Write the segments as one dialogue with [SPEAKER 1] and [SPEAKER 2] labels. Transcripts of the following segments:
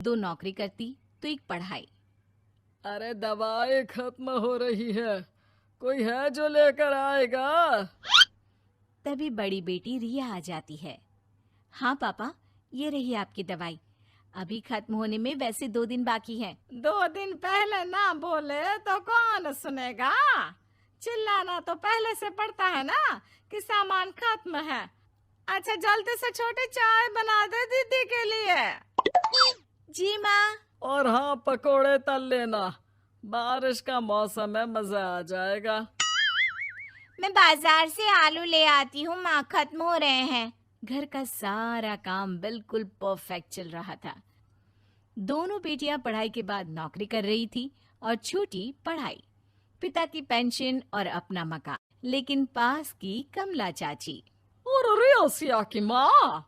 [SPEAKER 1] दो नौकरी करती तो एक पढ़ाई।
[SPEAKER 2] अरे दवाई खत्म हो रही है, कोई है जो लेकर आएगा?
[SPEAKER 1] तभी बड़ी बेटी रिया आ जाती है। हाँ पापा, ये रही आपकी दवाई। अभी खत्म होने में वैसे 2 दिन बाकी है।
[SPEAKER 3] 2 दिन पहले ना बोले तो कौन सुनेगा? चिल्लाना तो पहले से पड़ता है ना कि सामान खत्म है। अच्छा जल्दी से छोटी चाय बना दे दीदी के लिए।
[SPEAKER 1] जी माँ।
[SPEAKER 2] और हाँ, पकोड़े तल लेना, बारिश का मौसम है, मजा आ जाएगा।
[SPEAKER 1] मैं बाजार से आलू ले आती हूँ माँ, खत्म हो रहे हैं। घर का सारा काम बिल्कुल परफेक्ट चल रहा था। दोनों बेटियां पढ़ाई के बाद नौकरी कर रही थी और छोटी पढ़ाई, पिता की पेंशन और अपना मकान। लेकिन पास की कमला चाची।
[SPEAKER 2] और रियासिया की माँ,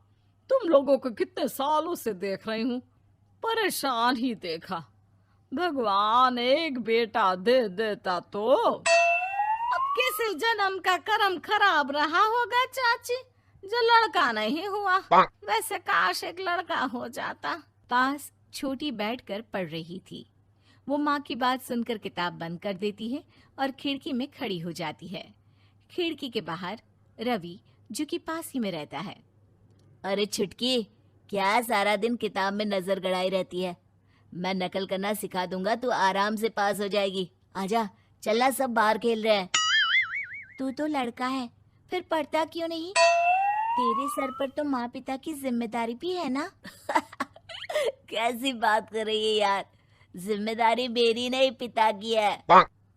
[SPEAKER 2] तुम लोगों को कितने सालों से देख रही हूँ, परेशान ही देखा। भगवान एक बेटा दे देता तो।
[SPEAKER 3] अब किसी जन्म का कर्म खराब रहा होगा चाची, जो लड़का नहीं हुआ। वैसे काश एक लड़का हो जाता।
[SPEAKER 1] पास छोटी बैठकर पढ़ रही थी। वो माँ की बात सुनकर किताब बंद कर देती है और खिड़की में खड़ी हो जाती है। खिड़की के बाहर रवि, जो कि पास ही में रहता है।
[SPEAKER 4] अरे छुटकी, क्या सारा दिन किताब में नजर गड़ाई रहती है? मैं नकल करना सिखा दूंगा, तू आराम से पास हो जाएगी। आजा, चलना, सब बाहर खेल रहे हैं।
[SPEAKER 1] तू तो लड़का है, फिर पढ़ता क्यों नहीं? तेरे सर पर तो माँ पिता की जिम्मेदारी भी है ना।
[SPEAKER 4] कैसी बात कर रही है यार? जिम्मेदारी मेरी नहीं, पिता की है।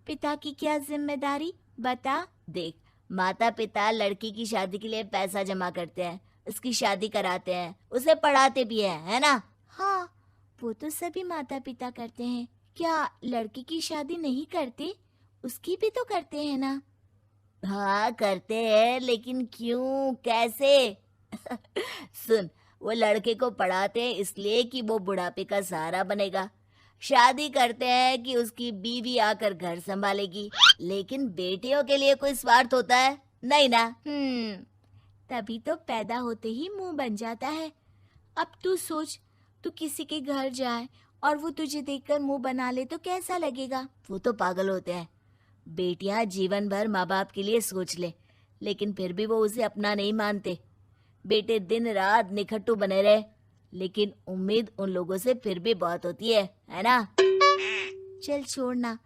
[SPEAKER 1] पिता की क्या जिम्मेदारी, बता।
[SPEAKER 4] देख, माता पिता लड़की की शादी के लिए पैसा जमा करते हैं, उसकी शादी कराते हैं, उसे पढ़ाते भी है ना?
[SPEAKER 1] हाँ, वो तो सभी माता पिता करते हैं। क्या लड़की की शादी नहीं करते? उसकी भी तो करते हैं ना।
[SPEAKER 4] हाँ करते हैं, लेकिन क्यों, कैसे? सुन, वो लड़के को पढ़ाते हैं इसलिए कि वो बुढ़ापे का सहारा बनेगा। शादी करते हैं कि उसकी बीवी आकर घर संभालेगी। लेकिन बेटियों के लिए कोई स्वार्थ होता है? नहीं ना।
[SPEAKER 1] तभी तो पैदा होते ही मुंह बन जाता है। अब तू सोच, तू किसी के घर जाए और वो तुझे देखकर मुंह बना ले तो कैसा लगेगा?
[SPEAKER 4] वो तो पागल होते हैं। बेटियां जीवन भर माँ बाप के लिए सोच ले, लेकिन फिर भी वो उसे अपना नहीं मानते। बेटे दिन रात निखट्टू बने रहे, लेकिन उम्मीद उन लोगों से फिर भी बहुत होती है ना?
[SPEAKER 1] चल छोड़ना,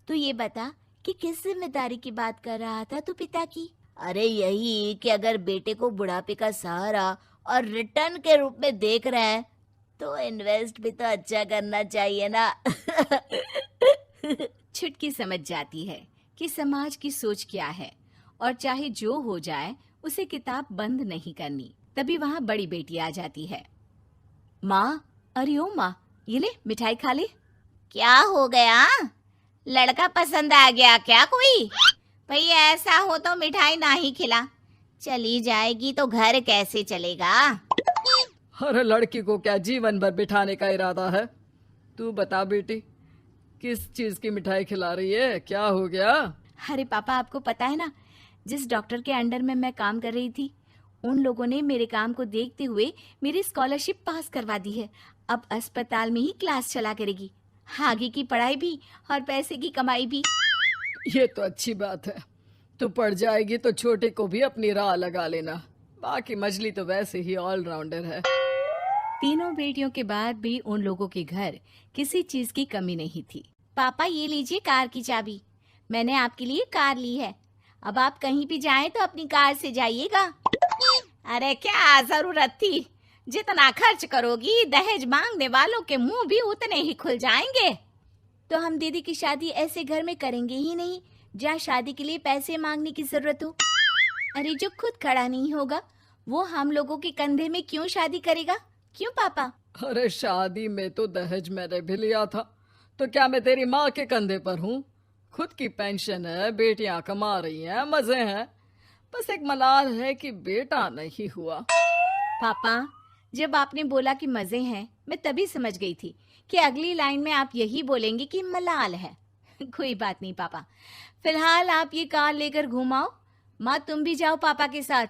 [SPEAKER 1] तू ये बता कि किस जिम्मेदारी की बात कर रहा था तू पिता की?
[SPEAKER 4] अरे यही कि अगर बेटे को बुढ़ापे का सहारा और रिटर्न के रूप में देख रहे हैं तो इन्वेस्ट भी तो अच्छा करना चाहिए ना।
[SPEAKER 1] छुटकी समझ जाती है कि समाज की सोच क्या है और चाहे जो हो जाए उसे किताब बंद नहीं करनी। तभी वहाँ बड़ी बेटी आ जाती है। माँ, अरे ओ माँ, ये ले मिठाई खा ले।
[SPEAKER 3] क्या हो गया? लड़का पसंद आ गया क्या कोई? भाई ऐसा हो तो मिठाई ना ही खिला, चली जाएगी तो घर कैसे चलेगा?
[SPEAKER 2] अरे लड़की को क्या जीवन भर बिठाने का इरादा है? तू बता बेटी, किस चीज की मिठाई खिला रही है, क्या हो गया?
[SPEAKER 1] अरे पापा, आपको पता है ना, जिस डॉक्टर के अंडर में मैं काम कर रही थी, उन लोगों ने मेरे काम को देखते हुए मेरी स्कॉलरशिप पास करवा दी है। अब अस्पताल में ही क्लास चला करेगी, आगे की पढ़ाई भी और पैसे की कमाई भी।
[SPEAKER 2] ये तो अच्छी बात है। तू पढ़ जाएगी तो छोटे को भी अपनी राह लगा लेना। बाकी मजली तो वैसे ही ऑलराउंडर है।
[SPEAKER 1] तीनों बेटियों के बाद भी उन लोगों के घर किसी चीज की कमी नहीं थी। पापा, ये लीजिए कार की चाबी, मैंने आपके लिए कार ली है। अब आप कहीं भी जाएं तो अपनी कार से जाइएगा।
[SPEAKER 3] अरे क्या जरूरत थी? जितना खर्च करोगी दहेज मांगने वालों के मुंह भी उतने ही खुल जाएंगे।
[SPEAKER 1] तो हम दीदी की शादी ऐसे घर में करेंगे ही नहीं जहाँ शादी के लिए पैसे मांगने की जरूरत हो। अरे जो खुद खड़ा नहीं होगा वो हम लोगों के कंधे में क्यों शादी करेगा? क्यों पापा?
[SPEAKER 2] अरे शादी में तो दहेज मैंने भी लिया था, तो क्या मैं तेरी माँ के कंधे पर हूँ? खुद की पेंशन है, बेटियां कमा रही हैं, मजे हैं। बस एक मलाल है कि बेटा नहीं हुआ।
[SPEAKER 1] पापा, जब आपने बोला कि मजे हैं, मैं तभी समझ गई थी कि अगली लाइन में आप यही बोलेंगे कि मलाल है। कोई बात नहीं पापा, फिलहाल आप ये कार लेकर घुमाओ। माँ, तुम भी जाओ पापा के साथ।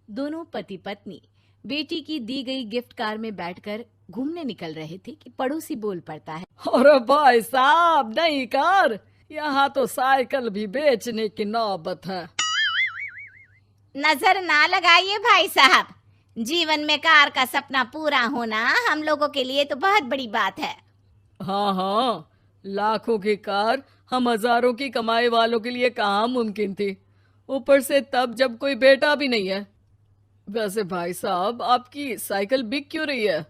[SPEAKER 1] दोनों पति पत्नी बेटी की दी गई गिफ्ट कार में बैठकर घूमने निकल रहे थे कि पड़ोसी बोल पड़ता है।
[SPEAKER 2] अरे भाई साहब, नहीं कार, यहाँ तो साइकिल भी बेचने की नौबत है।
[SPEAKER 1] नजर ना लगाइए भाई साहब, जीवन में कार का सपना पूरा होना हम लोगों के लिए तो बहुत बड़ी बात है।
[SPEAKER 2] हाँ हाँ, लाखों की कार हम हजारों की कमाई वालों के लिए कहाँ मुमकिन थी, ऊपर से तब जब कोई बेटा भी नहीं है। वैसे भाई साहब, आपकी साइकिल बिक क्यों रही है?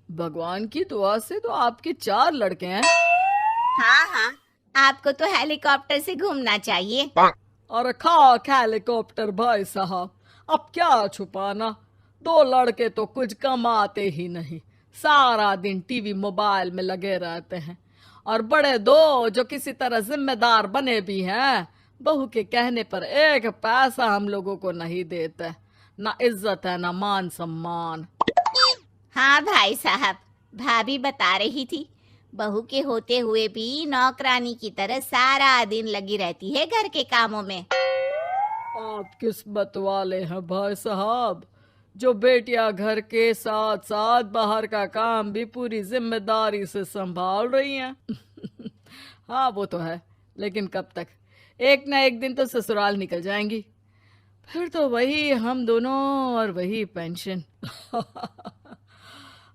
[SPEAKER 2] भगवान की दुआ से तो आपके 4 लड़के हैं।
[SPEAKER 1] हाँ हाँ, आपको तो हेलीकॉप्टर से घूमना चाहिए।
[SPEAKER 2] और खाक हेलीकॉप्टर भाई साहब, अब क्या छुपाना, 2 लड़के तो कुछ कमाते ही नहीं, सारा दिन टीवी मोबाइल में लगे रहते हैं। और बड़े 2 जो किसी तरह जिम्मेदार बने भी हैं, बहू के कहने पर 1 पैसा हम लोगों को नहीं देते, ना इज्जत है ना मान सम्मान।
[SPEAKER 1] हाँ भाई साहब, भाभी बता रही थी, बहू के होते हुए भी नौकरानी की तरह सारा दिन लगी रहती है घर के कामों में।
[SPEAKER 2] आप किस्मत वाले हैं भाई साहब, जो बेटियां घर के साथ साथ बाहर का काम भी पूरी जिम्मेदारी से संभाल रही हैं। हाँ वो तो है, लेकिन कब तक? एक ना एक दिन तो ससुराल निकल जाएंगी, फिर तो वही हम दोनों और वही पेंशन।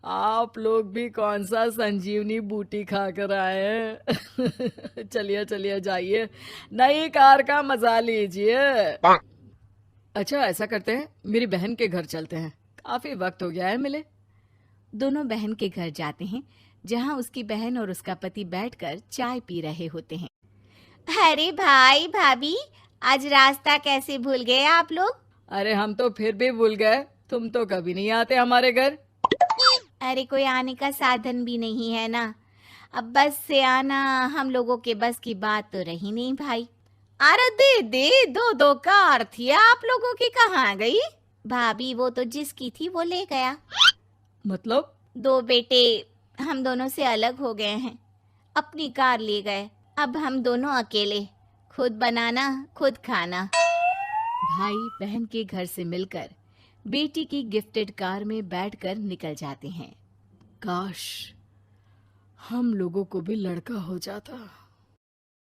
[SPEAKER 2] आप लोग भी कौन सा संजीवनी बूटी खा कर आए हैं? चलिए चलिए जाइए, नई कार का मजा लीजिए। अच्छा ऐसा करते हैं, मेरी बहन के घर चलते हैं, काफी वक्त हो गया है मिले।
[SPEAKER 1] दोनों बहन के घर जाते हैं, जहाँ उसकी बहन और उसका पति बैठकर चाय पी रहे होते हैं। अरे भाई भाभी, आज रास्ता कैसे भूल गए आप लोग?
[SPEAKER 2] अरे हम तो फिर भी भूल गए, तुम तो कभी नहीं आते हमारे घर।
[SPEAKER 1] अरे कोई आने का साधन भी नहीं है ना, अब बस से आना हम लोगों के बस की बात तो रही नहीं भाई।
[SPEAKER 3] अरे दीदी, 2 कार थी आप लोगों की, कहाँ गई?
[SPEAKER 1] भाभी वो तो जिसकी थी वो ले गया।
[SPEAKER 2] मतलब?
[SPEAKER 1] 2 बेटे हम दोनों से अलग हो गए हैं, अपनी कार ले गए, अब हम दोनों अकेले, खुद बनाना खुद खाना। भाई बहन के घर से मिलकर बेटी की गिफ्टेड कार में बैठकर निकल जाते हैं।
[SPEAKER 2] काश हम लोगों को भी लड़का हो जाता।